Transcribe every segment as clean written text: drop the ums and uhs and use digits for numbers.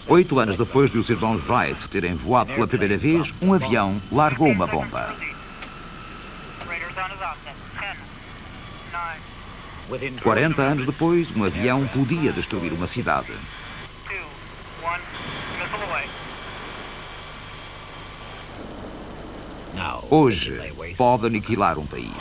8 anos depois de os irmãos Wright terem voado pela primeira vez, um avião largou uma bomba. 40 anos depois, um avião podia destruir uma cidade. Hoje, pode aniquilar um país.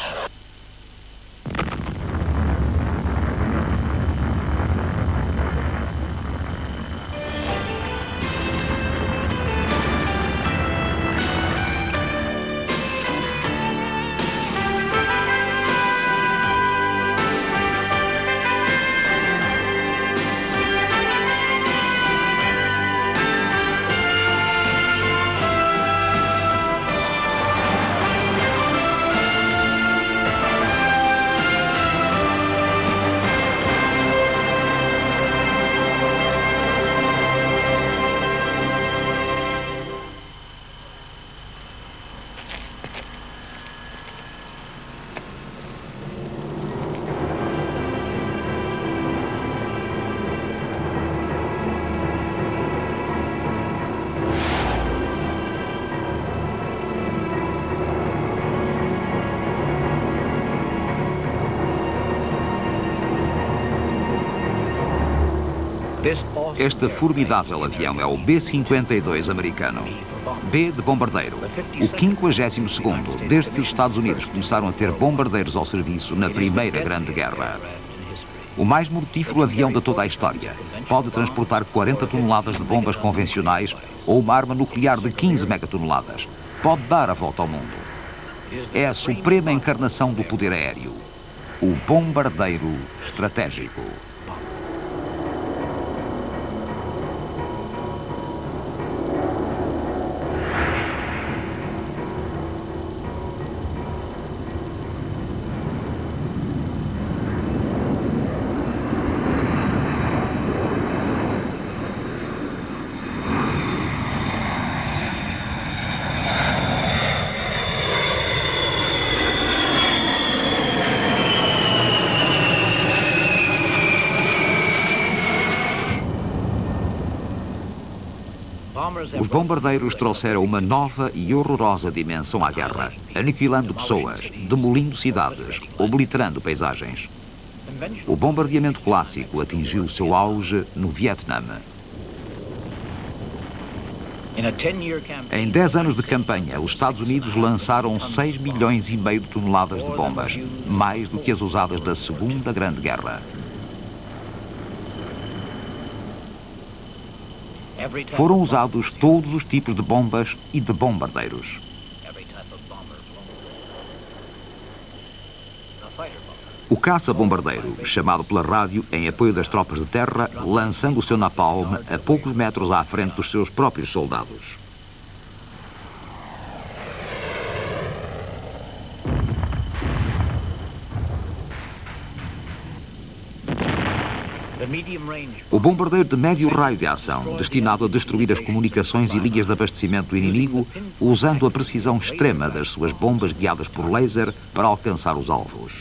Este formidável avião é o B-52 americano. B de bombardeiro, o 52º, desde que os Estados Unidos começaram a ter bombardeiros ao serviço na Primeira Grande Guerra. O mais mortífero avião de toda a história. Pode transportar 40 toneladas de bombas convencionais ou uma arma nuclear de 15 megatoneladas. Pode dar a volta ao mundo. É a suprema encarnação do poder aéreo. O bombardeiro estratégico. Os bombardeiros trouxeram uma nova e horrorosa dimensão à guerra, aniquilando pessoas, demolindo cidades, obliterando paisagens. O bombardeamento clássico atingiu seu auge no Vietnã. Em 10 anos de campanha, os Estados Unidos lançaram 6,5 milhões de toneladas de bombas, mais do que as usadas da Segunda Grande Guerra. Foram usados todos os tipos de bombas e de bombardeiros. O caça-bombardeiro, chamado pela rádio em apoio das tropas de terra, lançando o seu napalm a poucos metros à frente dos seus próprios soldados. O bombardeiro de médio raio de ação, destinado a destruir as comunicações e linhas de abastecimento do inimigo, usando a precisão extrema das suas bombas guiadas por laser para alcançar os alvos.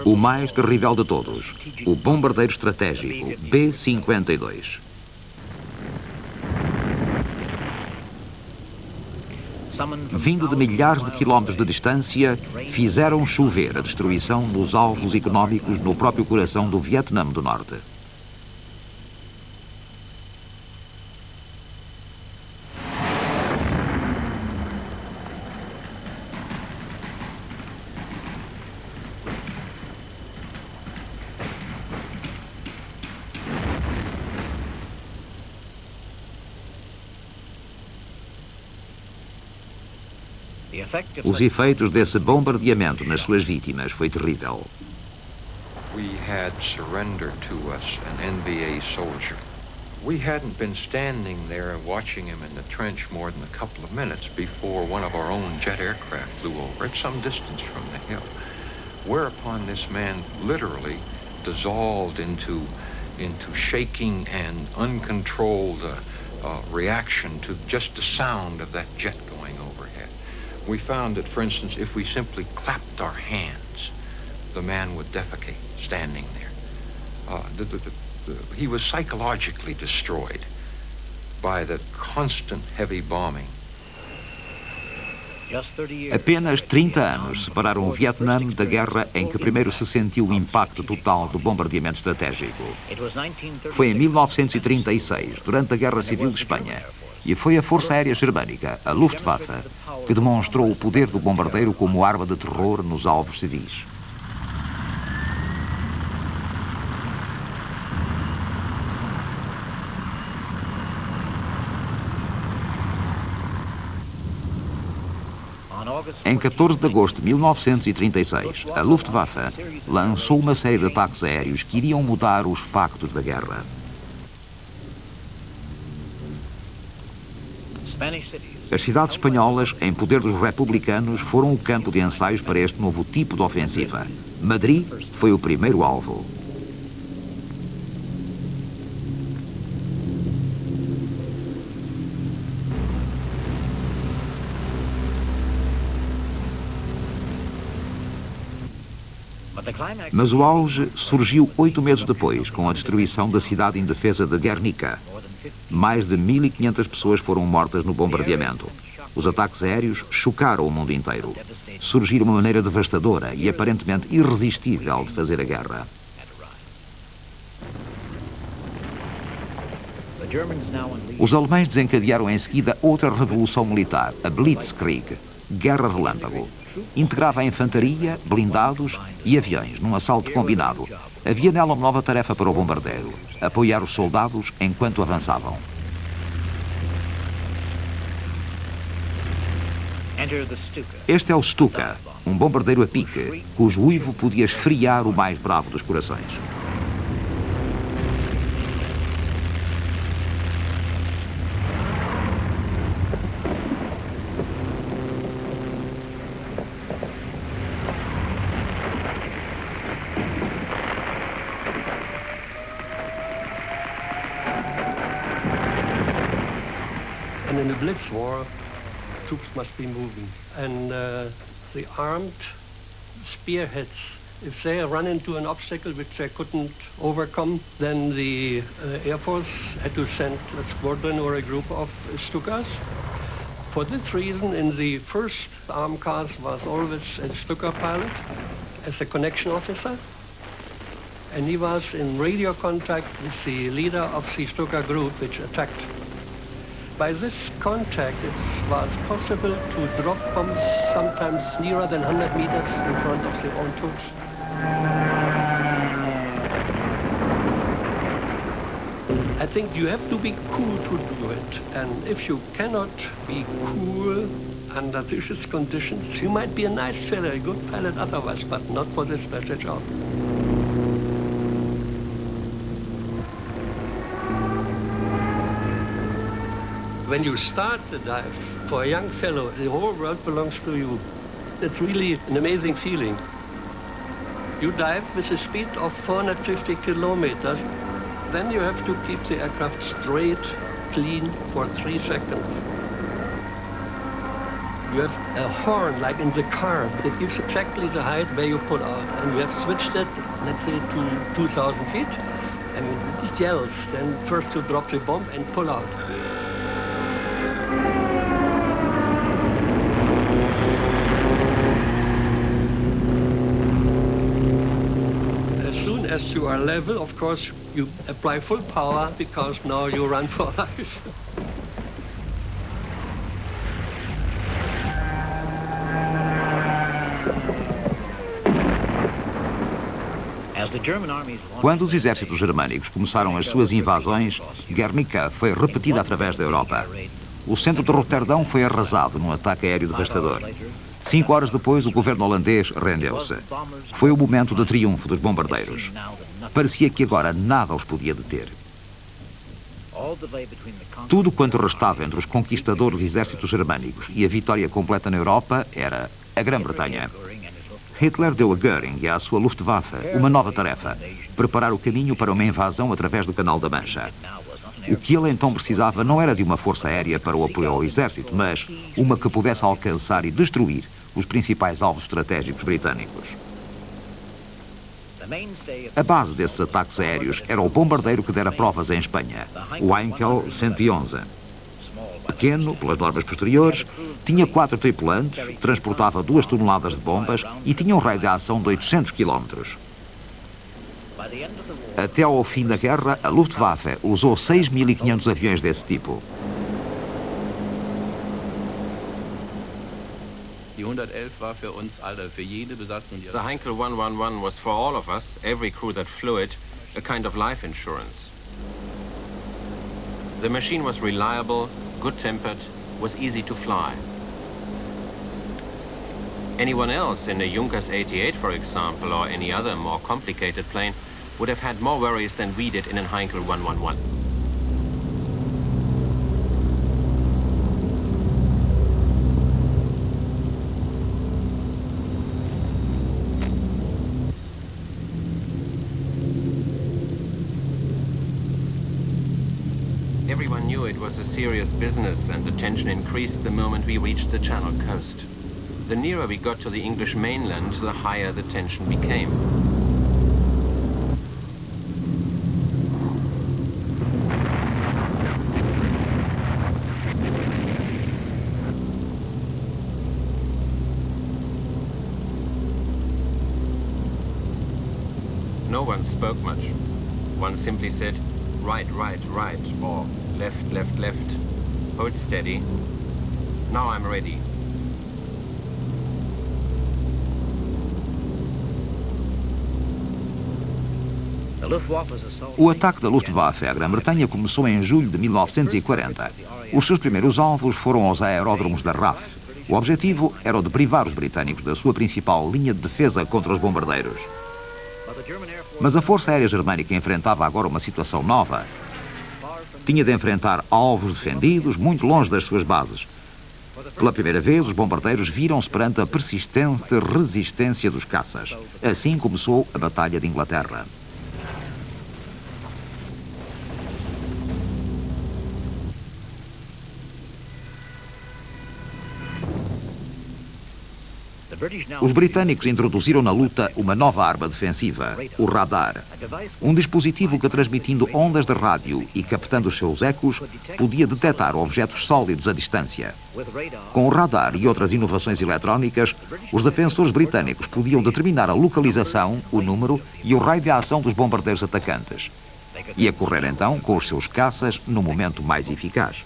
O mais terrível de todos, o bombardeiro estratégico B-52. Vindo de milhares de quilómetros de distância, fizeram chover a destruição dos alvos económicos no próprio coração do Vietnã do Norte. Os efeitos desse bombardeamento nas suas vítimas foi terrível. We had surrendered to us an NVA soldier. We hadn't been standing there watching him in the trench more than a couple of minutes before one of our own jet aircraft flew over at some distance from the hill. Whereupon this man literally dissolved into shaking and uncontrolled reaction to just the sound of that jet going overhead. We found that, for instance, if we simply clapped our hands, the man would defecate standing there. He was psychologically destroyed by the constant heavy bombing. Apenas 30 anos separaram o Vietnã da guerra em que primeiro se sentiu o impacto total do bombardeamento estratégico. Foi em 1936, durante a Guerra Civil de Espanha, e foi a Força Aérea Germânica, a Luftwaffe, que demonstrou o poder do bombardeiro como arma de terror nos alvos civis. Em 14 de agosto de 1936, a Luftwaffe lançou uma série de ataques aéreos que iriam mudar os factos da guerra. As cidades espanholas, em poder dos republicanos, foram o campo de ensaios para este novo tipo de ofensiva. Madrid foi o primeiro alvo. Mas o auge surgiu 8 meses depois, com a destruição da cidade indefesa de Guernica. Mais de 1.500 pessoas foram mortas no bombardeamento. Os ataques aéreos chocaram o mundo inteiro. Surgiu uma maneira devastadora e aparentemente irresistível de fazer a guerra. Os alemães desencadearam em seguida outra revolução militar, a Blitzkrieg, Guerra Relâmpago. Integrava a infantaria, blindados e aviões num assalto combinado. Havia nela uma nova tarefa para o bombardeiro: apoiar os soldados enquanto avançavam. Este é o Stuka, um bombardeiro a pique, cujo uivo podia esfriar o mais bravo dos corações. And in the Blitz war, troops must be moving. And the armed spearheads, if they run into an obstacle which they couldn't overcome, then the Air Force had to send a squadron or a group of Stukas. For this reason, in the first armed cars was always a Stuka pilot as a connection officer. And he was in radio contact with the leader of the Stuka group which attacked. By this contact, it was possible to drop bombs sometimes nearer than 100 meters in front of their own troops. I think you have to be cool to do it. And if you cannot be cool under these conditions, you might be a nice fellow, a good pilot otherwise, but not for this special job. When you start the dive, for a young fellow, the whole world belongs to you. It's really an amazing feeling. You dive with a speed of 450 kilometers, then you have to keep the aircraft straight, clean, for 3 seconds. You have a horn, like in the car, that gives exactly the height where you pull out. And you have switched it, let's say, to 2,000 feet. And it yells, then first to drop the bomb and pull out. As you are level, of course, you apply full power because now you run for life. Quando os exércitos germânicos começaram as suas invasões, Guernica foi repetida através da Europa. O centro de Roterdão foi arrasado num ataque aéreo devastador. 5 horas depois, o governo holandês rendeu-se. Foi o momento de triunfo dos bombardeiros. Parecia que agora nada os podia deter. Tudo quanto restava entre os conquistadores exércitos germânicos e a vitória completa na Europa era a Grã-Bretanha. Hitler deu a Göring e à sua Luftwaffe uma nova tarefa: preparar o caminho para uma invasão através do Canal da Mancha. O que ele então precisava não era de uma força aérea para o apoio ao exército, mas uma que pudesse alcançar e destruir os principais alvos estratégicos britânicos. A base desses ataques aéreos era o bombardeiro que dera provas em Espanha, o Heinkel 111. Pequeno, pelas normas posteriores, tinha 4 tripulantes, transportava 2 toneladas de bombas e tinha um raio de ação de 800 km. Até ao fim da guerra, a Luftwaffe usou 6.500 aviões desse tipo. Die 111 war für uns alle, für jede Besatzung. The Heinkel 111 was for all of us, every crew that flew it, a kind of life insurance. The machine was reliable, good-tempered, was easy to fly. Anyone else in a Junkers 88, for example, or any other more complicated plane, would have had more worries than we did in a Heinkel 111. Everyone knew it was a serious business, and the tension increased the moment we reached the Channel coast. The nearer we got to the English mainland, the higher the tension became. No one spoke much. One simply said, right, right, right, or left, left, left. Hold steady. Now I'm ready. O ataque da Luftwaffe à Grã-Bretanha começou em julho de 1940. Os seus primeiros alvos foram aos aeródromos da RAF. O objetivo era o de privar os britânicos da sua principal linha de defesa contra os bombardeiros. Mas a Força Aérea Germânica enfrentava agora uma situação nova. Tinha de enfrentar alvos defendidos muito longe das suas bases. Pela primeira vez, os bombardeiros viram-se perante a persistente resistência dos caças. Assim começou a Batalha de Inglaterra. Os britânicos introduziram na luta uma nova arma defensiva, o radar. Um dispositivo que, transmitindo ondas de rádio e captando os seus ecos, podia detectar objetos sólidos à distância. Com o radar e outras inovações eletrónicas, os defensores britânicos podiam determinar a localização, o número e o raio de ação dos bombardeiros atacantes. E a correr então com os seus caças no momento mais eficaz.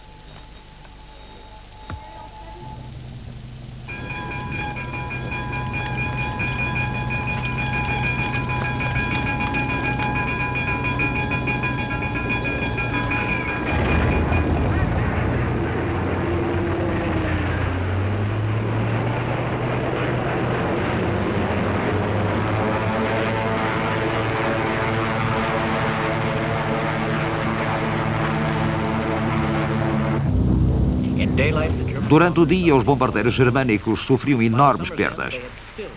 Durante o dia, os bombardeiros germânicos sofriam enormes perdas.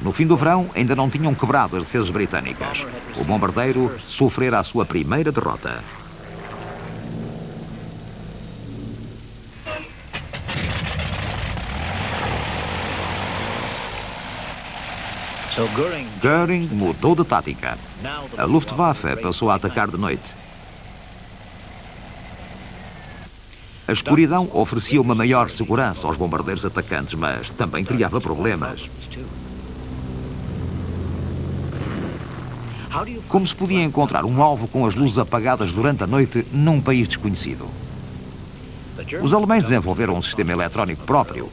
No fim do verão, ainda não tinham quebrado as defesas britânicas. O bombardeiro sofrera a sua primeira derrota. Göring mudou de tática. A Luftwaffe passou a atacar de noite. A escuridão oferecia uma maior segurança aos bombardeiros atacantes, mas também criava problemas. Como se podia encontrar um alvo com as luzes apagadas durante a noite num país desconhecido? Os alemães desenvolveram um sistema eletrónico próprio.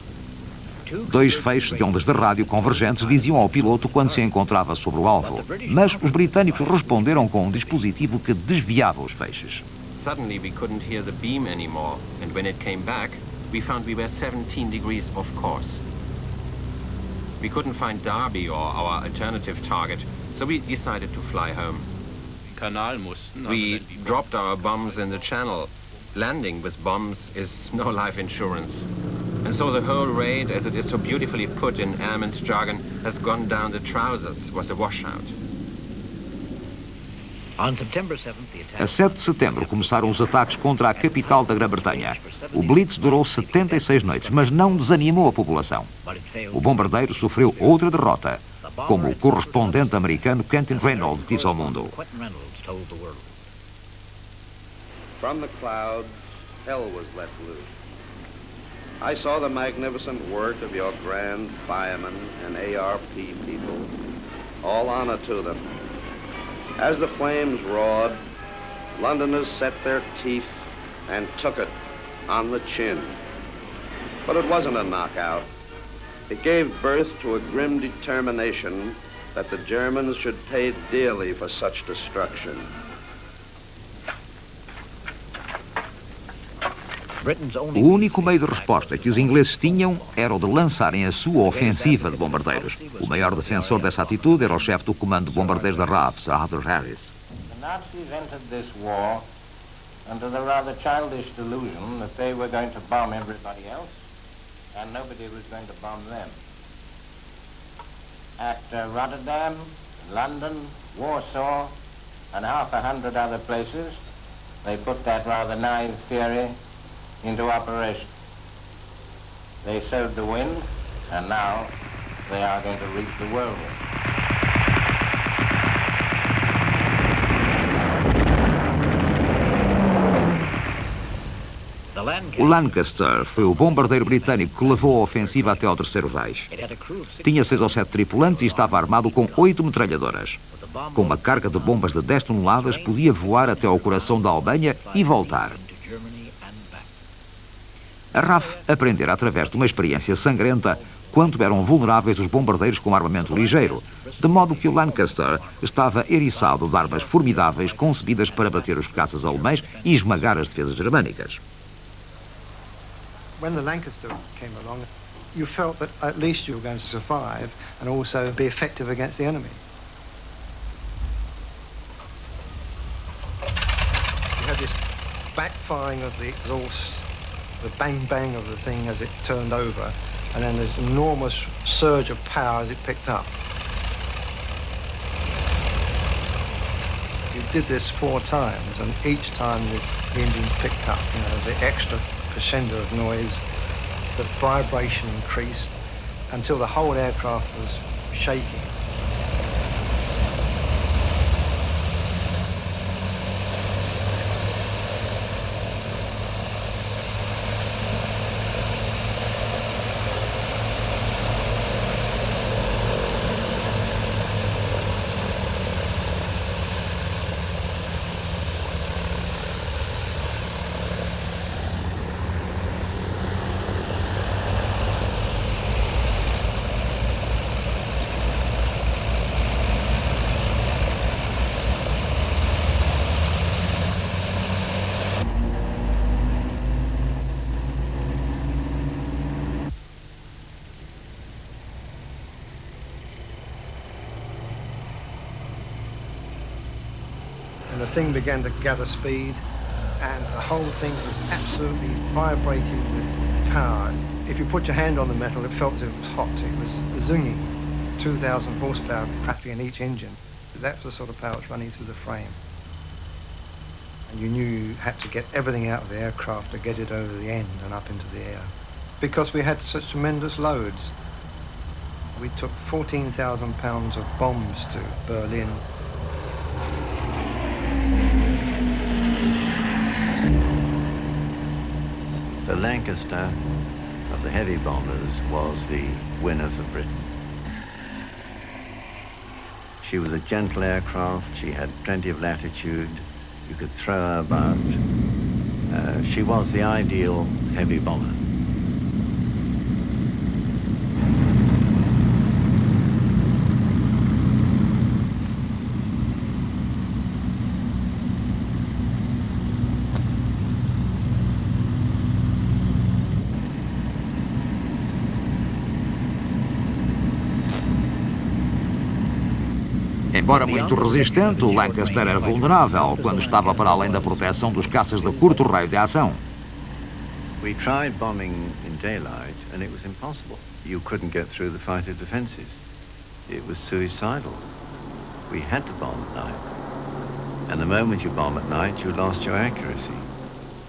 2 feixes de ondas de rádio convergentes diziam ao piloto quando se encontrava sobre o alvo, mas os britânicos responderam com um dispositivo que desviava os feixes. Suddenly we couldn't hear the beam anymore, and when it came back, we found we were 17 degrees off course. We couldn't find Derby or our alternative target, so we decided to fly home. We dropped our bombs in the channel. Landing with bombs is no life insurance. And so the whole raid, as it is so beautifully put in airman's jargon, has gone down the trousers, was a washout. A 7 de setembro começaram os ataques contra a capital da Grã-Bretanha. O Blitz durou 76 noites, mas não desanimou a população. O bombardeiro sofreu outra derrota, como o correspondente americano Quentin Reynolds disse ao mundo. From the clouds, hell was let loose. I saw the magnificent work of your grand firemen and ARP people. All honor to them. As the flames roared, Londoners set their teeth and took it on the chin. But it wasn't a knockout. It gave birth to a grim determination that the Germans should pay dearly for such destruction. O único meio de resposta que os ingleses tinham era o de lançarem a sua ofensiva de bombardeiros. O maior defensor dessa atitude era o chefe do comando de bombardeiros da RAF, Sir Arthur Harris. The Nazis entered this war under the rather childish delusion that they were going to bomb everybody else and nobody was going to bomb them. At Rotterdam, London, Warsaw, and half a hundred other places, they put that rather naive theory into operation. They sowed the wind, and now they are going to reap the whirlwind. O Lancaster foi o bombardeiro britânico que levou a ofensiva até ao Terceiro Reich. Tinha 6 ou 7 tripulantes e estava armado com 8 metralhadoras. Com uma carga de bombas de 10 toneladas, podia voar até ao coração da Alemanha e voltar. A RAF aprendera através de uma experiência sangrenta quanto eram vulneráveis os bombardeiros com armamento ligeiro, de modo que o Lancaster estava eriçado de armas formidáveis concebidas para bater os caças alemães e esmagar as defesas germânicas. When the Lancaster came along, you felt that at least you were going to survive and also be effective against the enemy. You had this backfiring of the exhaust, the bang-bang of the thing as it turned over, and then this enormous surge of power as it picked up. You did this 4 times, and each time the engine picked up, you know, the extra crescendo of noise, the vibration increased until the whole aircraft was shaking. And the thing began to gather speed, and the whole thing was absolutely vibrating with power. If you put your hand on the metal, it felt as if it was hot. It was zinging. 2,000 horsepower practically in each engine. That's the sort of power that's running through the frame. And you knew you had to get everything out of the aircraft to get it over the end and up into the air. Because we had such tremendous loads. We took 14,000 pounds of bombs to Berlin. The Lancaster of the heavy bombers was the winner for Britain. She was a gentle aircraft, she had plenty of latitude, you could throw her about. She was the ideal heavy bomber. Embora muito resistente, o Lancaster era vulnerável quando estava para além da proteção dos caças de curto raio de ação. We tried bombing in daylight and it was impossible. You couldn't get through the fighter defenses. It was suicidal. We had to bomb at night. And the moment you bomb at night, you lost your accuracy.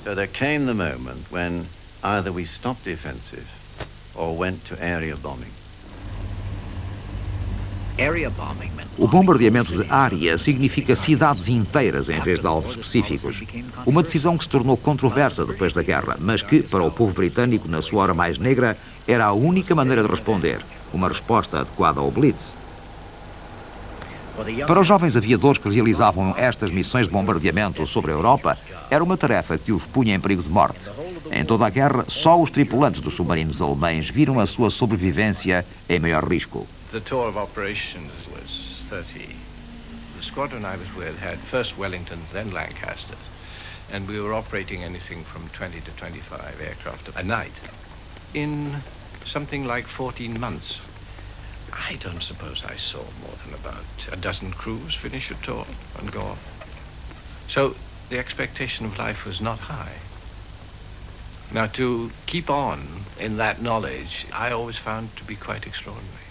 So there came the moment when either we stopped the offensive or went to area bombing. O bombardeamento de área significa cidades inteiras em vez de alvos específicos. Uma decisão que se tornou controversa depois da guerra, mas que, para o povo britânico, na sua hora mais negra, era a única maneira de responder. Uma resposta adequada ao Blitz. Para os jovens aviadores que realizavam estas missões de bombardeamento sobre a Europa, era uma tarefa que os punha em perigo de morte. Em toda a guerra, só os tripulantes dos submarinos alemães viram a sua sobrevivência em maior risco. The tour of operations was 30. The squadron I was with had first Wellingtons, then Lancasters, and we were operating anything from 20 to 25 aircraft a night. In something like 14 months, I don't suppose I saw more than about a dozen crews finish a tour and go off. So the expectation of life was not high. Now, to keep on in that knowledge, I always found to be quite extraordinary.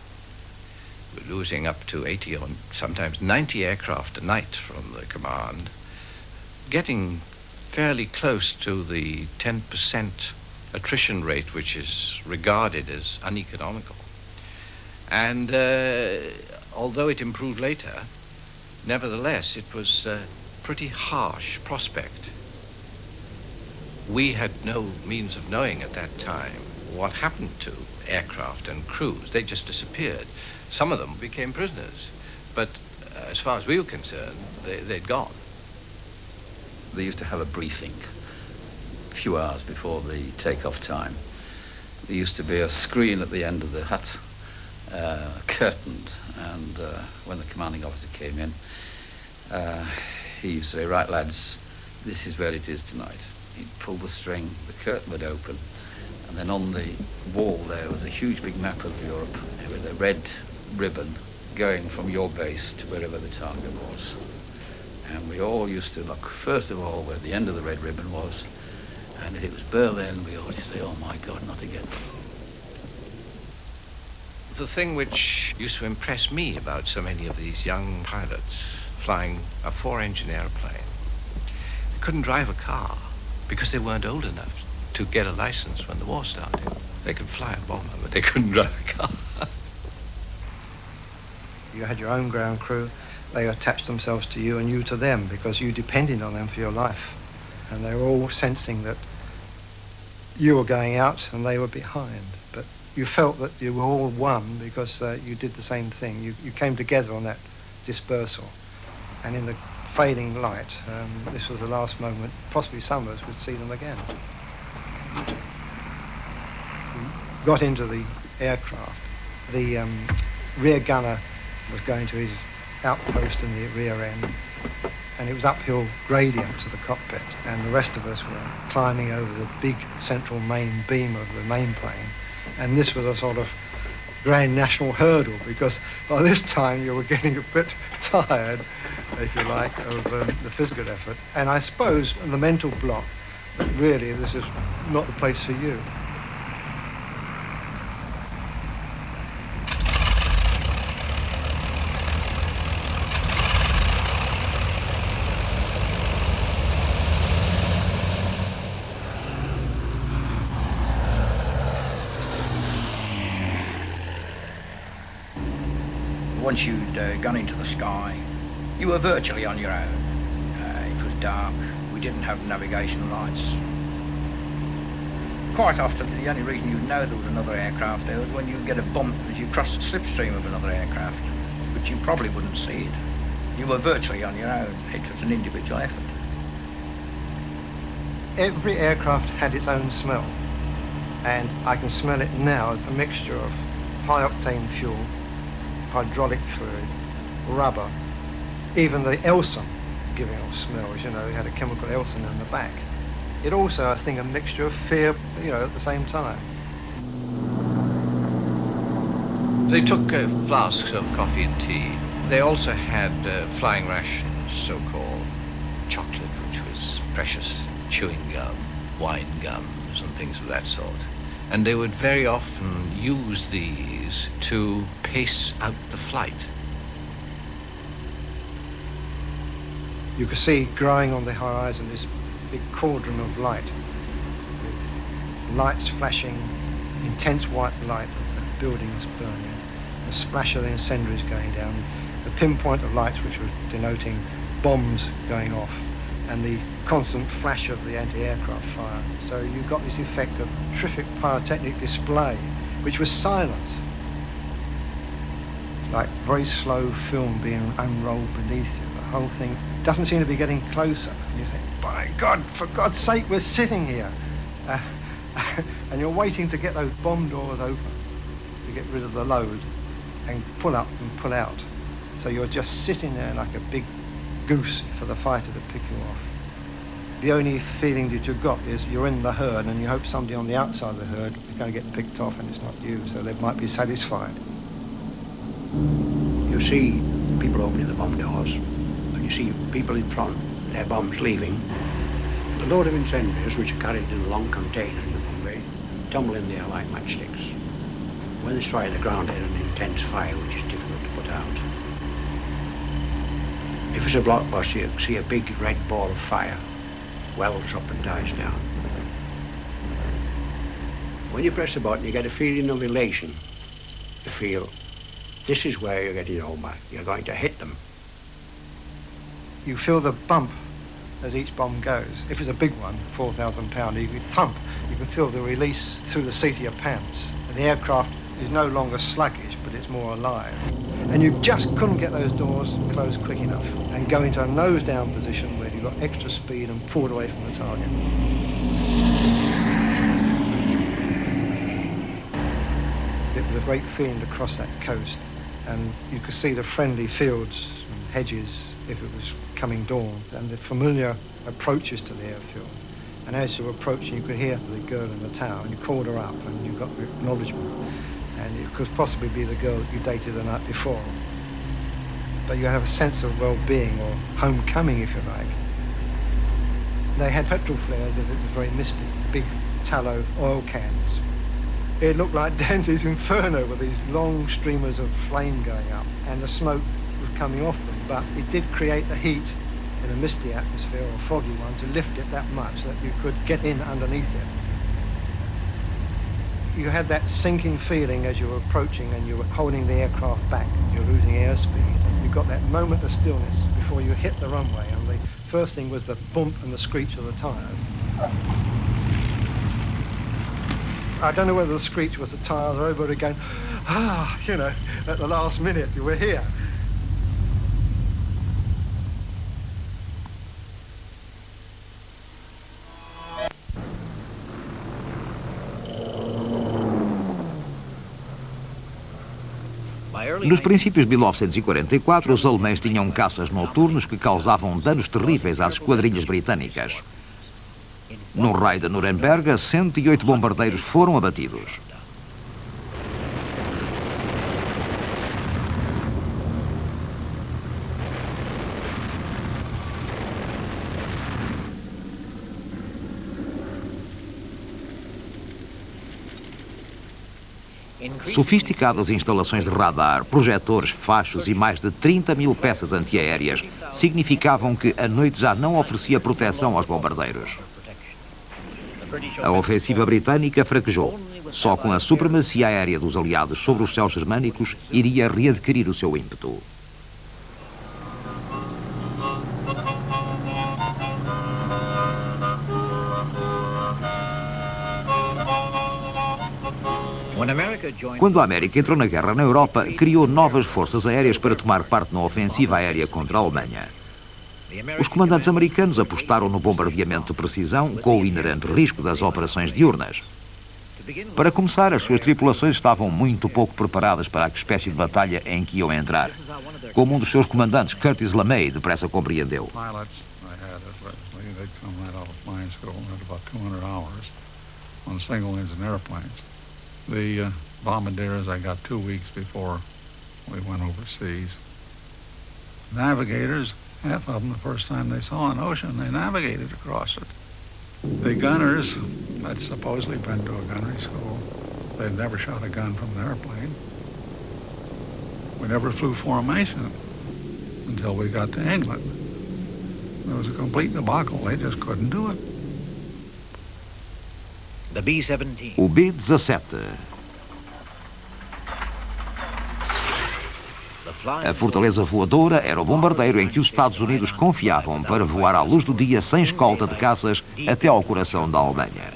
We're losing up to 80 or sometimes 90 aircraft a night from the command, getting fairly close to the 10% attrition rate, which is regarded as uneconomical. And although it improved later, nevertheless, it was a pretty harsh prospect. We had no means of knowing at that time what happened to aircraft and crews. They just disappeared. Some of them became prisoners, but as far as we were concerned, they'd gone. They used to have a briefing a few hours before the takeoff time. There used to be a screen at the end of the hut, curtained, and when the commanding officer came in, he used to say, "Right, lads, this is where it is tonight." He'd pull the string, the curtain would open, and then on the wall there was a huge big map of Europe with a red ribbon going from your base to wherever the target was. And we all used to look, first of all, where the end of the red ribbon was, and if it was Berlin, we always say, "Oh my God, not again." The thing which used to impress me about so many of these young pilots flying a 4-engine airplane, they couldn't drive a car because they weren't old enough to get a license when the war started. They could fly a bomber, but they couldn't drive a car. You had your own ground crew. They attached themselves to you and you to them because you depended on them for your life. And they were all sensing that you were going out and they were behind. But you felt that you were all one because you did the same thing. You came together on that dispersal. And in the fading light, this was the last moment, possibly some of us would see them again. We got into the aircraft. The rear gunner was going to his outpost in the rear end, and it was uphill gradient to the cockpit, and the rest of us were climbing over the big central main beam of the main plane, and this was a sort of grand national hurdle because by this time you were getting a bit tired, if you like, of the physical effort, and I suppose the mental block that really this is not the place for you. Once you'd gone into the sky, you were virtually on your own. It was dark, we didn't have navigation lights. Quite often, the only reason you'd know there was another aircraft there was when you'd get a bump as you crossed the slipstream of another aircraft, but you probably wouldn't see it. You were virtually on your own. It was an individual effort. Every aircraft had its own smell, and I can smell it now, a mixture of high-octane fuel, hydraulic fluid, rubber, even the Elson giving off smells, you know, we had a chemical Elson in the back. It also, I think, a mixture of fear, you know, at the same time. They took flasks of coffee and tea. They also had flying rations, so-called chocolate, which was precious, chewing gum, wine gums, and things of that sort. And they would very often use these to pace out the flight. You could see growing on the horizon this big cauldron of light, with lights flashing, intense white light of the buildings burning, the splash of the incendiaries going down, the pinpoint of lights which were denoting bombs going off, and the constant flash of the anti-aircraft fire. So you got this effect of terrific pyrotechnic display, which was silent, like very slow film being unrolled beneath you. The whole thing doesn't seem to be getting closer. And you think, by God, for God's sake, we're sitting here. And you're waiting to get those bomb doors open to get rid of the load and pull up and pull out. So you're just sitting there like a big goose for the fighter to pick you off. The only feeling that you've got is you're in the herd and you hope somebody on the outside of the herd is going to get picked off and it's not you, so they might be satisfied. You see people opening the bomb doors, and you see people in front, their bombs leaving. A load of incendiaries, which are carried in a long container in the bomb bay, tumble in there like matchsticks. When they strike the ground, they're an intense fire, which is difficult to put out. If it's a blockbuster, you see a big red ball of fire, wells up and dies down. When you press the button, you get a feeling of elation. You feel, this is where you're getting over. You're going to hit them. You feel the bump as each bomb goes. If it's a big one, 4,000 pound, you can thump. You can feel the release through the seat of your pants. And the aircraft is no longer sluggish, but it's more alive. And you just couldn't get those doors closed quick enough and go into a nose-down position where you got extra speed and pulled away from the target. It was a great feeling to cross that coast, and you could see the friendly fields and hedges if it was coming dawn, and the familiar approaches to the airfield. And as you were approaching, you could hear the girl in the tower, and you called her up, and you got the acknowledgement. And it could possibly be the girl that you dated the night before. But you have a sense of well-being, or homecoming, if you like. They had petrol flares, and it was very misty, big tallow oil cans. It looked like Dante's Inferno with these long streamers of flame going up, and the smoke was coming off them. But it did create the heat in a misty atmosphere, or a foggy one, to lift it that much that you could get in underneath it. You had that sinking feeling as you were approaching and you were holding the aircraft back. You're losing airspeed. You got that moment of stillness before you hit the runway, and the first thing was the bump and the screech of the tires. I don't know whether the screech was the tires or everybody going, you know, at the last minute, we're here. Nos princípios de 1944, os alemães tinham caças noturnos que causavam danos terríveis às esquadrilhas britânicas. Num raio de Nuremberg, 108 bombardeiros foram abatidos. Sofisticadas instalações de radar, projetores, fachos e mais de 30 mil peças antiaéreas significavam que a noite já não oferecia proteção aos bombardeiros. A ofensiva britânica fraquejou. Só com a supremacia aérea dos aliados sobre os céus germânicos iria readquirir o seu ímpeto. Quando a América entrou na guerra na Europa, criou novas forças aéreas para tomar parte na ofensiva aérea contra a Alemanha. Os comandantes americanos apostaram no bombardeamento de precisão com o inerente risco das operações diurnas. Para começar, as suas tripulações estavam muito pouco preparadas para a espécie de batalha em que iam entrar, como um dos seus comandantes, Curtis LeMay, depressa compreendeu. The bombardiers I got 2 weeks before we went overseas. Navigators, half of them, the first time they saw an ocean, they navigated across it. The gunners had supposedly been to a gunnery school. They'd never shot a gun from an airplane. We never flew formation until we got to England. It was a complete debacle. They just couldn't do it. The B-17. O B-17. A fortaleza voadora era o bombardeiro em que os Estados Unidos confiavam para voar à luz do dia sem escolta de caças até ao coração da Alemanha.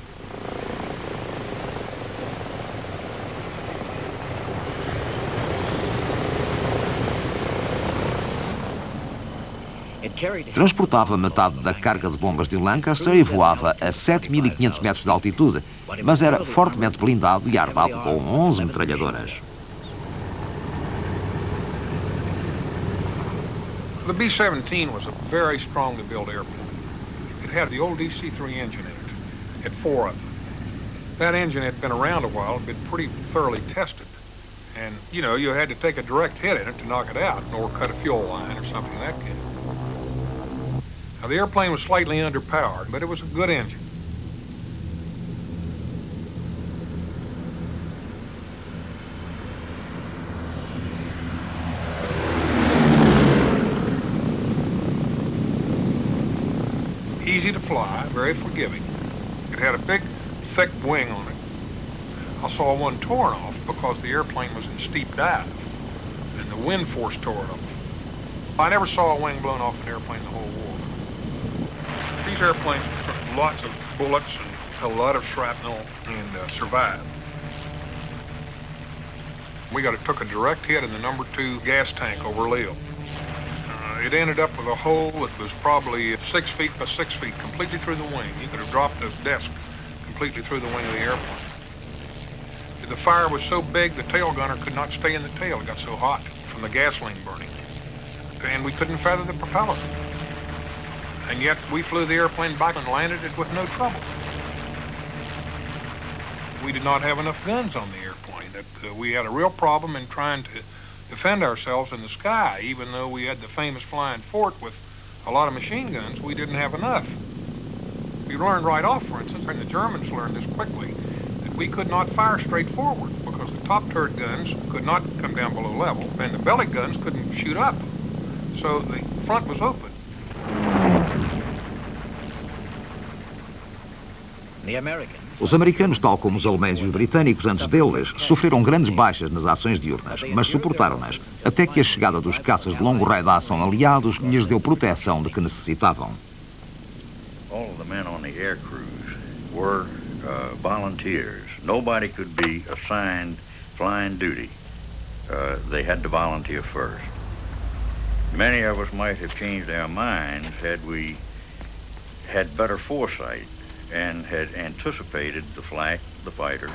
Transportava metade da carga de bombas de Lancaster e voava a 7.500 metros de altitude, mas era fortemente blindado e armado com 11 metralhadoras. The B-17 was a very strongly built airplane. It had the old DC-3 engine in it. It had 4 of them. That engine had been around a while, had been pretty thoroughly tested. And, you know, you had to take a direct hit in it to knock it out, or cut a fuel line or something of that kind. Now, the airplane was slightly underpowered, but it was a good engine. Easy to fly, very forgiving. It had a big, thick wing on it. I saw one torn off because the airplane was in steep dive, and the wind force tore it off. I never saw a wing blown off an airplane the whole war. These airplanes took lots of bullets and a lot of shrapnel and survived. We took a direct hit in the number 2 gas tank over Lille. It ended up with a hole that was probably 6 feet by 6 feet, completely through the wing. You could have dropped the desk completely through the wing of the airplane. The fire was so big, the tail gunner could not stay in the tail. It got so hot from the gasoline burning. And we couldn't feather the propeller. And yet we flew the airplane back and landed it with no trouble. We did not have enough guns on the airplane. We had a real problem in trying to defend ourselves in the sky. Even though we had the famous Flying Fort with a lot of machine guns, we didn't have enough. We learned right off, for instance, and the Germans learned this quickly, that we could not fire straight forward because the top turret guns could not come down below level, and the belly guns couldn't shoot up. So the front was open. Os americanos, tal como os alemães e os britânicos antes deles, sofreram grandes baixas nas ações diurnas, mas suportaram-nas, até que a chegada dos caças de longo raio de ação aliados lhes deu proteção de que necessitavam. All of the men on the air crews were volunteers. Nobody could be assigned flying duty. They had to volunteer first. Many of us might have changed our minds had we had better foresight and had anticipated the flak, the fighters,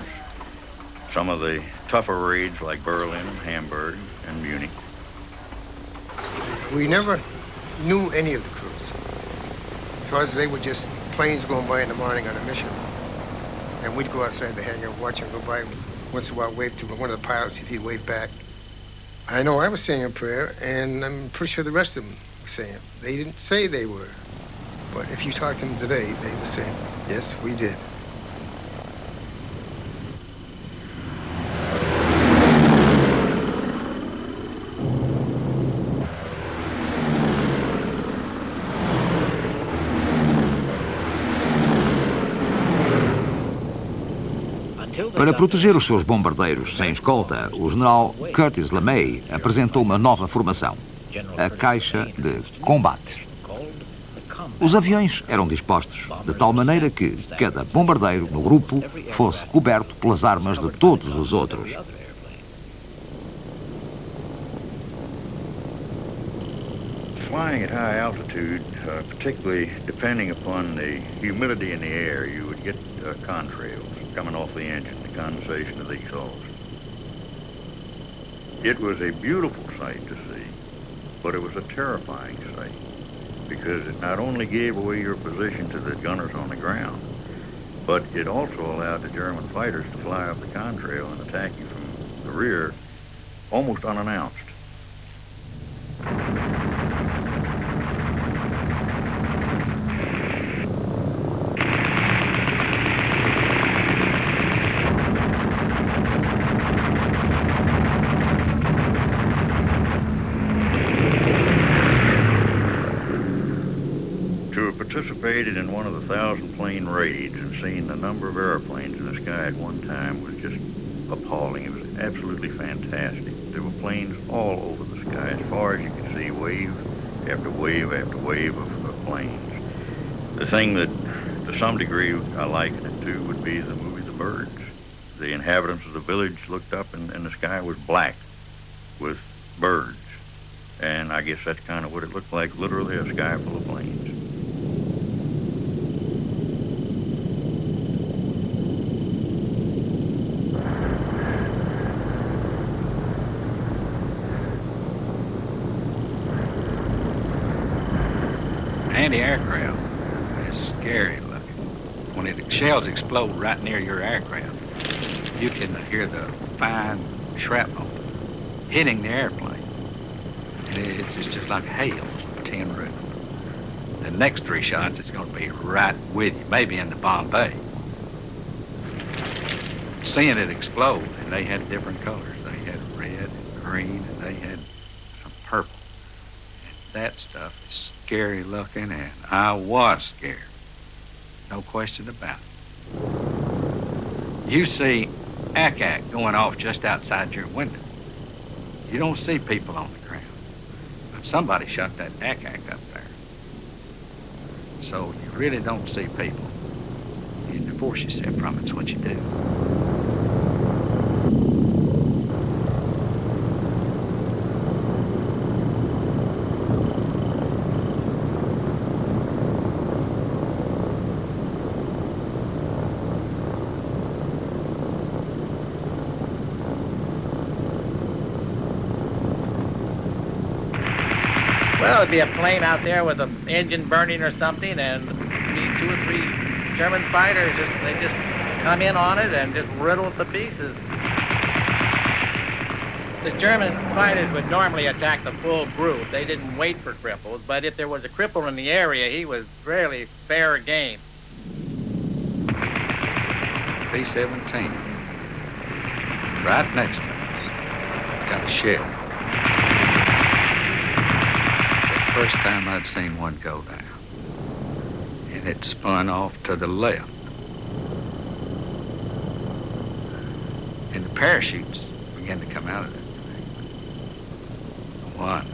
some of the tougher raids like Berlin, Hamburg, and Munich. We never knew any of the crews because they were just planes going by in the morning on a mission. And we'd go outside the hangar, watch them go by. Once in a while, wave to one of the pilots if he'd wave back. I know I was saying a prayer, and I'm pretty sure the rest of them were saying it. They didn't say they were. But if you talk to them today, they were saying, yes, we did. Para proteger os seus bombardeiros sem escolta, o general Curtis LeMay apresentou uma nova formação, a Caixa de Combate. Os aviões eram dispostos de tal maneira que cada bombardeiro no grupo fosse coberto pelas armas de todos os outros. Flying at high altitude, particularly depending upon the humidity in the air, you would get contrails coming off the engine, the condensation of the exhaust. It was a beautiful sight to see, but it was a terrifying sight because it not only gave away your position to the gunners on the ground, but it also allowed the German fighters to fly up the contrail and attack you from the rear almost unannounced. participated in one of the 1,000-plane raids, and seeing the number of airplanes in the sky at one time was just appalling. It was absolutely fantastic. There were planes all over the sky, as far as you could see, wave after wave after wave of planes. The thing that, to some degree, I liken it to would be the movie The Birds. The inhabitants of the village looked up, and the sky was black with birds. And I guess that's kind of what it looked like, literally a sky full of planes. Anti-aircraft, it's scary looking. When shells explode right near your aircraft, you can hear the fine shrapnel hitting the airplane. And it's just like hail on a tin roof. The next 3 shots, it's going to be right with you, maybe into Bombay. Seeing it explode, and they had different colors. They had red and green, and they had some purple. And that stuff is scary looking, and I was scared. No question about it. You see ACAC going off just outside your window. You don't see people on the ground. But somebody shot that ACAC up there. So you really don't see people. And the force you set from it's what you do. Well, it'd be a plane out there with an engine burning or something, and be 2 or 3 German fighters. They just come in on it and just riddle it to pieces. The German fighters would normally attack the full group. They didn't wait for cripples, but if there was a cripple in the area, he was really fair game. B-17, right next to us, got a shell. First time I'd seen one go down, and it spun off to the left. And the parachutes began to come out of it. 1,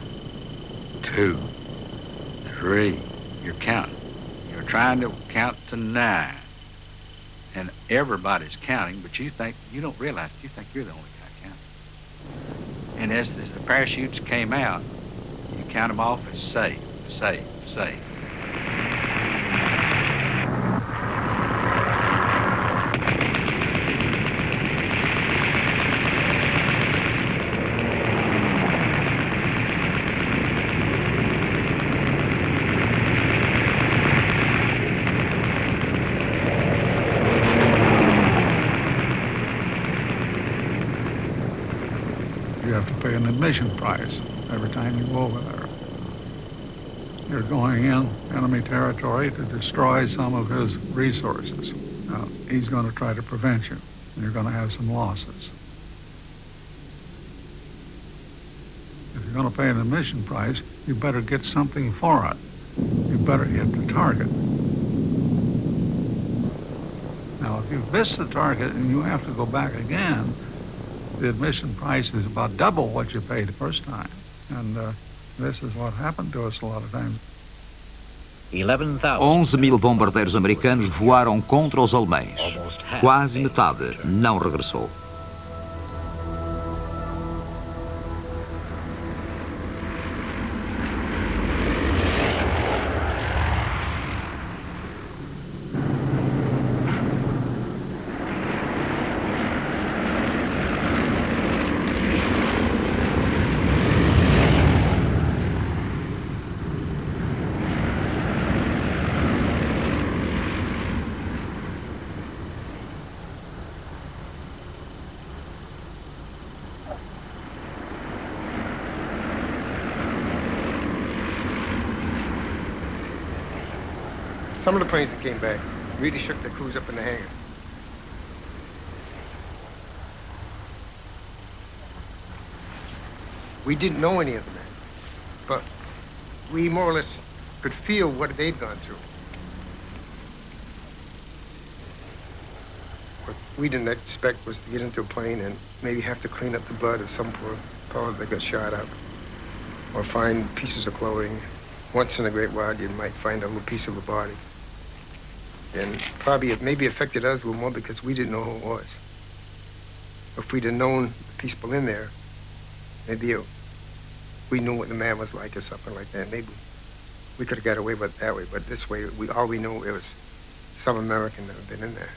2, 3, you're counting. You're trying to count to 9. And everybody's counting, but you don't realize, you think you're the only guy counting. And as the parachutes came out, you count them off as safe, safe, safe. You have to pay an admission price every time you go over there. You're going in enemy territory to destroy some of his resources. Now, he's going to try to prevent you, and you're going to have some losses. If you're going to pay an admission price, you better get something for it. You better hit the target. Now, if you miss the target and you have to go back again, the admission price is about double what you paid the first time. And this is what happened to us a lot of times. 11.000 bombardeiros americanos voaram contra os alemães. Quase metade não regressou. Some of the planes that came back really shook the crews up in the hangar. We didn't know any of the men, but we more or less could feel what they'd gone through. we didn't expect was to get into a plane and maybe have to clean up the blood of some poor fellow that got shot up, or find pieces of clothing. Once in a great while, you might find a little piece of a body. And probably it maybe affected us a little more because we didn't know who it was. If we'd have known the people in there, maybe we knew what the man was like or something like that. Maybe we could have got away with it that way. But this way, all we knew it was some American that had been in there.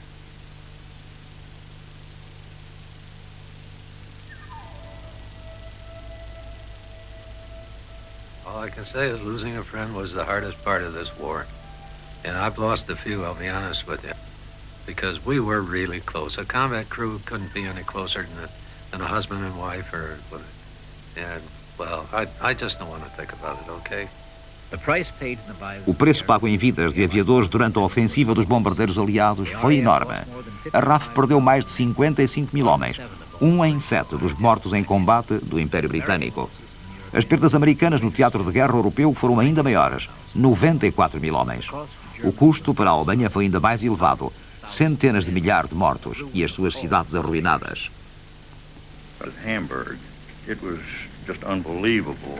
All I can say is losing a friend was the hardest part of this war. And I've lost a few, I'll be honest with you, because we were really close. A combat crew couldn't be any closer than a husband and wife, and, well, I just don't want to think about it, okay? O preço pago em vidas de aviadores durante a ofensiva dos bombardeiros aliados foi enorme. A RAF perdeu mais de 55.000 homens, 1 em 7 dos mortos em combate do Império Britânico. As perdas americanas no teatro de guerra europeu foram ainda maiores, 94.000 homens. O custo para a Alemanha foi ainda mais elevado, centenas de milhares de mortos e as suas cidades arruinadas. At Hamburg, it was just unbelievable,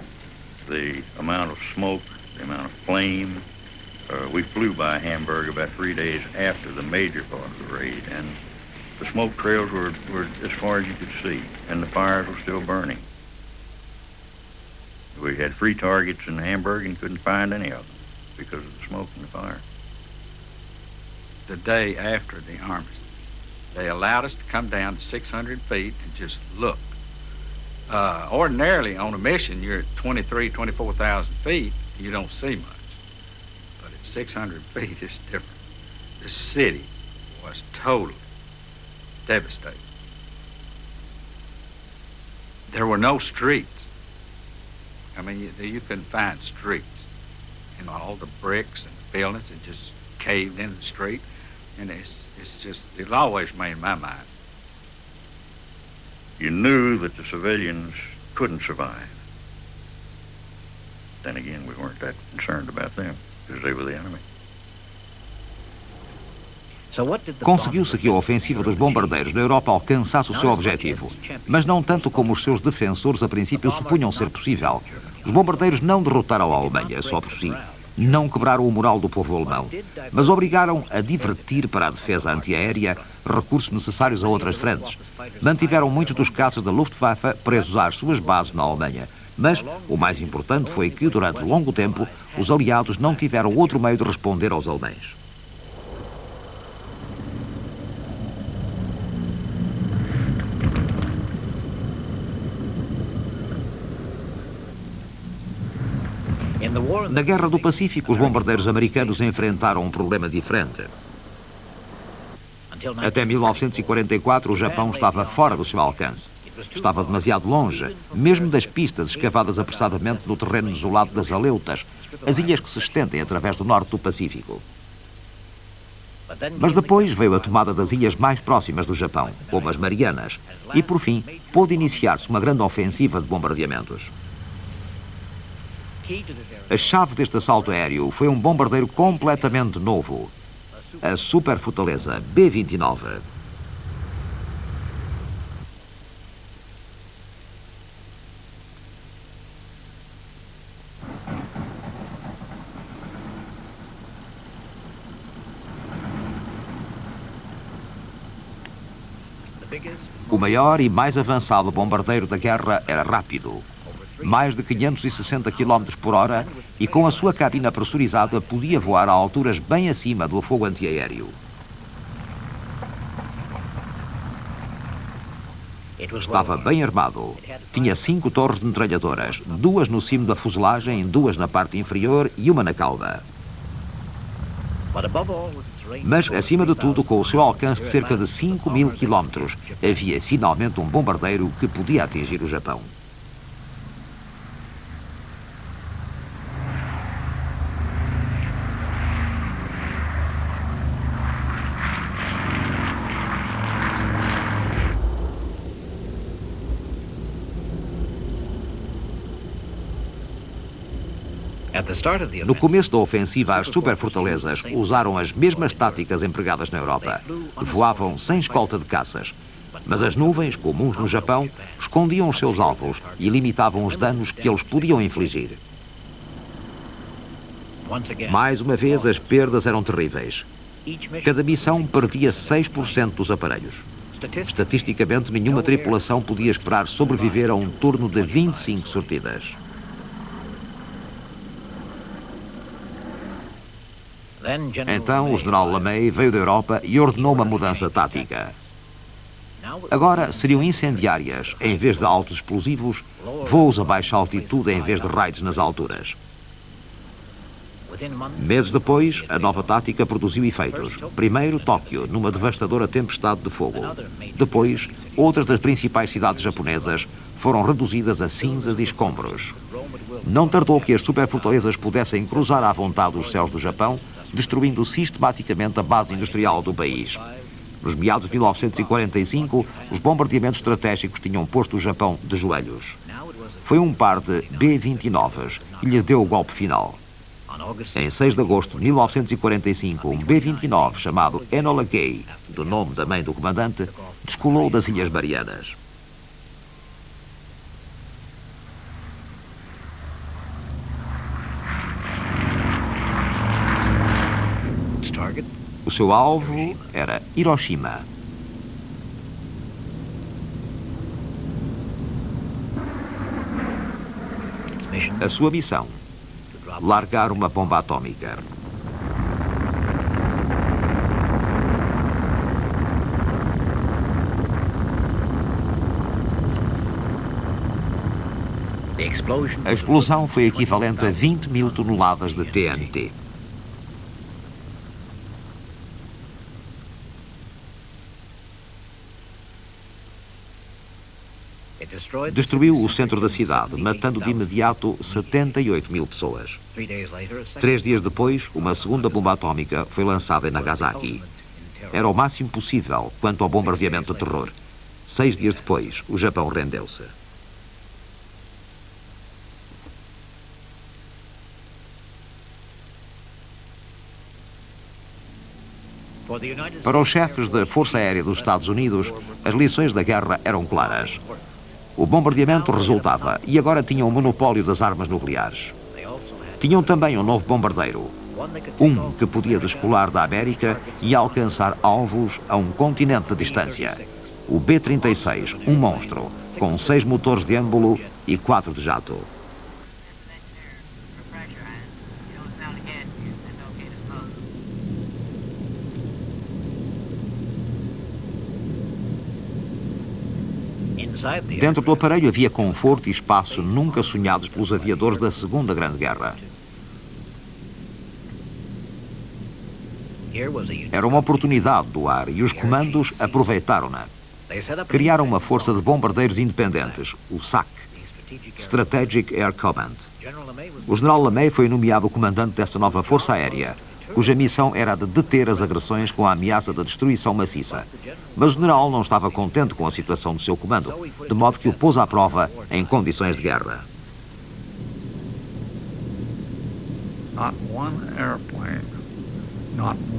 the amount of smoke, the amount of flame. We flew by Hamburg about 3 days after the major part of the raid, and the smoke trails were as far as you could see, and the fires were still burning. We had 3 targets in Hamburg and couldn't find any of them because of the smoke and the fire. The day after the armistice, they allowed us to come down to 600 feet and just look. Ordinarily, on a mission, you're at 24,000 feet, you don't see much. But at 600 feet, it's different. The city was totally devastated. There were no streets. I mean, you couldn't find streets. You know, all the bricks and buildings had just caved in the street. And it always made my mind. You knew that the civilians couldn't survive. Then again, we weren't that concerned about them because they were the enemy. Conseguiu-se que a ofensiva dos bombardeiros na Europa alcançasse o seu objetivo, mas não tanto como os seus defensores a princípio supunham ser possível. Os bombardeiros não derrotaram a Alemanha só por si, não quebraram o moral do povo alemão, mas obrigaram a divertir para a defesa antiaérea recursos necessários a outras frentes. Mantiveram muitos dos caças da Luftwaffe presos às suas bases na Alemanha. Mas o mais importante foi que, durante longo tempo, os aliados não tiveram outro meio de responder aos alemães. Na Guerra do Pacífico, os bombardeiros americanos enfrentaram um problema diferente. Até 1944, o Japão estava fora do seu alcance. Estava demasiado longe, mesmo das pistas escavadas apressadamente no terreno desolado das Aleutas, as ilhas que se estendem através do norte do Pacífico. Mas depois veio a tomada das ilhas mais próximas do Japão, como as Marianas, e por fim pôde iniciar-se uma grande ofensiva de bombardeamentos. A chave deste assalto aéreo foi um bombardeiro completamente novo, a Super Fortaleza B-29. O maior e mais avançado bombardeiro da guerra era rápido. Mais de 560 km por hora e com a sua cabina pressurizada podia voar a alturas bem acima do fogo antiaéreo. Estava bem armado. Tinha 5 torres de metralhadoras, 2 no cimo da fuselagem, 2 na parte inferior e 1 na cauda. Mas, acima de tudo, com o seu alcance de cerca de 5.000 km, havia finalmente um bombardeiro que podia atingir o Japão. No começo da ofensiva, as superfortalezas usaram as mesmas táticas empregadas na Europa. Voavam sem escolta de caças. Mas as nuvens, comuns no Japão, escondiam os seus alvos e limitavam os danos que eles podiam infligir. Mais uma vez, as perdas eram terríveis. Cada missão perdia 6% dos aparelhos. Estatisticamente, nenhuma tripulação podia esperar sobreviver a um turno de 25 sortidas. Então, o general LeMay veio da Europa e ordenou uma mudança tática. Agora seriam incendiárias, em vez de altos explosivos, voos a baixa altitude em vez de raids nas alturas. Meses depois, a nova tática produziu efeitos. Primeiro, Tóquio, numa devastadora tempestade de fogo. Depois, outras das principais cidades japonesas foram reduzidas a cinzas e escombros. Não tardou que as superfortalezas pudessem cruzar à vontade os céus do Japão, destruindo sistematicamente a base industrial do país. Nos meados de 1945, os bombardeamentos estratégicos tinham posto o Japão de joelhos. Foi um par de B-29s que lhe deu o golpe final. Em 6 de agosto de 1945, um B-29 chamado Enola Gay, do nome da mãe do comandante, descolou das Ilhas Marianas. O seu alvo era Hiroshima. A sua missão: largar uma bomba atômica. A explosão foi equivalente a 20 mil toneladas de TNT. Destruiu o centro da cidade, matando de imediato 78 mil pessoas. 3 dias depois, uma segunda bomba atômica foi lançada em Nagasaki. Era o máximo possível quanto ao bombardeamento de terror. 6 dias depois, o Japão rendeu-se. Para os chefes da Força Aérea dos Estados Unidos, as lições da guerra eram claras. O bombardeamento resultava e agora tinham o monopólio das armas nucleares. Tinham também um novo bombardeiro, um que podia descolar da América e alcançar alvos a um continente de distância. O B-36, um monstro, com 6 motores de êmbolo e 4 de jato. Dentro do aparelho havia conforto e espaço nunca sonhados pelos aviadores da Segunda Grande Guerra. Era uma oportunidade do ar e os comandos aproveitaram-na. Criaram uma força de bombardeiros independentes, o SAC, Strategic Air Command. O general LeMay foi nomeado comandante desta nova força aérea, cuja missão era a de deter as agressões com a ameaça de destruição maciça. Mas o general não estava contente com a situação do seu comando, de modo que o pôs à prova em condições de guerra. Not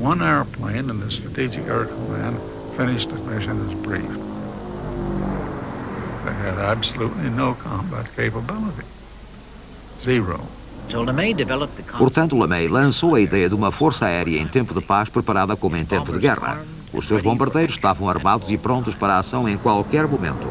one airplane in the Strategic Air Command finished the mission as briefed. They had absolutely no combat capability. Zero. Portanto, LeMay lançou a ideia de uma força aérea em tempo de paz preparada como em tempo de guerra. Os seus bombardeiros estavam armados e prontos para a ação em qualquer momento.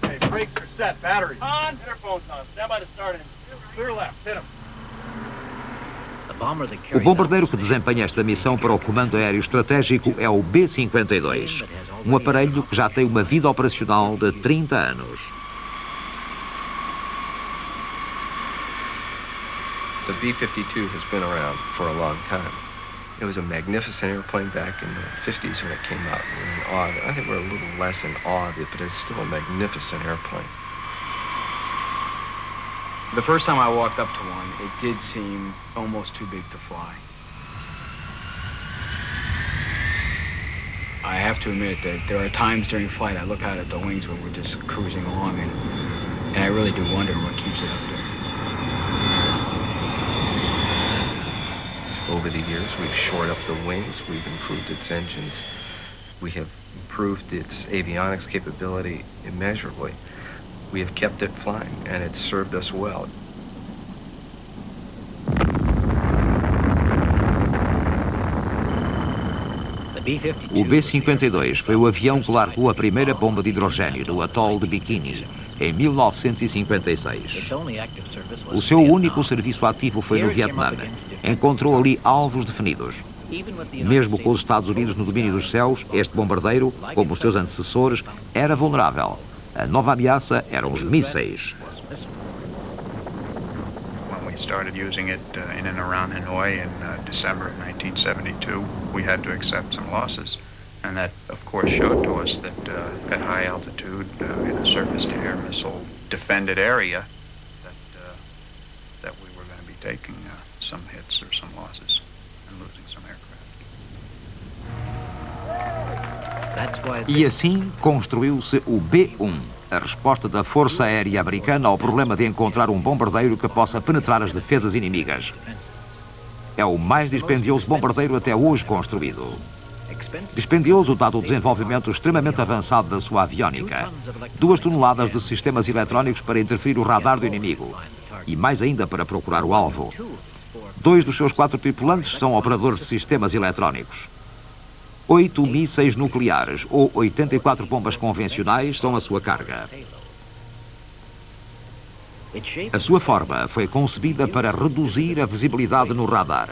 Hey, brakes are set, batteries on, interphones on, stand by to start in. Clear left, hit him. O bombardeiro que desempenha esta missão para o Comando Aéreo Estratégico é o B-52, um aparelho que já tem uma vida operacional de 30 anos. The B-52 has been around for a long time. It was a magnificent airplane back in the 50s when it came out. We were in awe of it. I think we're a little less in awe of it, but it's still a magnificent airplane. The first time I walked up to one, it did seem almost too big to fly. I have to admit that there are times during flight I look out at the wings when we're just cruising along, and I really do wonder what keeps it up there. Over the years, we've shored up the wings, we've improved its engines, we have improved its avionics capability immeasurably. We have kept it flying, and it's served us well. O B-52 foi o avião que largou a primeira bomba de hidrogênio do atol de Bikini, em 1956. O seu único serviço ativo foi no Vietnã. Encontrou ali alvos definidos. Mesmo com os Estados Unidos no domínio dos céus, este bombardeiro, como os seus antecessores, era vulnerável. A nova ameaça eram os mísseis. When we started using it in and around Hanoi in December of 1972, we had to accept some losses. And that, of course, showed to us that at high altitude, in a surface-to-air missile defended area, that we were going to be taking some hits or some losses and losing some aircraft. E assim construiu-se o B-1, a resposta da Força Aérea Americana ao problema de encontrar um bombardeiro que possa penetrar as defesas inimigas. É o mais dispendioso bombardeiro até hoje construído. Dispendioso dado o desenvolvimento extremamente avançado da sua aviónica. 2 toneladas de sistemas eletrónicos para interferir o radar do inimigo. E mais ainda para procurar o alvo. 2 dos seus 4 tripulantes são operadores de sistemas eletrónicos. 8 mísseis nucleares ou 84 bombas convencionais são a sua carga. A sua forma foi concebida para reduzir a visibilidade no radar.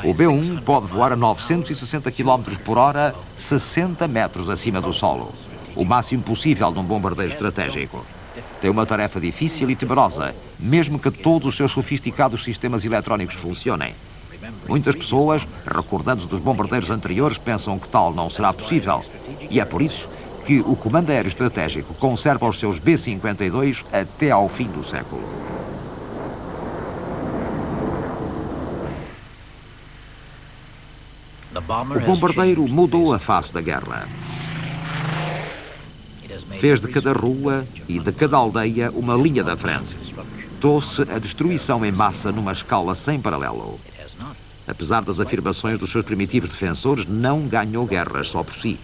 O B-1 pode voar a 960 km por hora, 60 metros acima do solo. O máximo possível num bombardeiro estratégico. Tem uma tarefa difícil e temerosa, mesmo que todos os seus sofisticados sistemas eletrónicos funcionem. Muitas pessoas, recordando-se dos bombardeiros anteriores, pensam que tal não será possível. E é por isso que o Comando Aéreo Estratégico conserva os seus B-52 até ao fim do século. O bombardeiro mudou a face da guerra. Fez de cada rua e de cada aldeia uma linha da frente. Trouxe a destruição em massa numa escala sem paralelo. Apesar das afirmações dos seus primitivos defensores, não ganhou guerras só por si.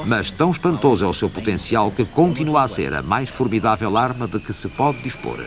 Mas tão espantoso é o seu potencial que continua a ser a mais formidável arma de que se pode dispor.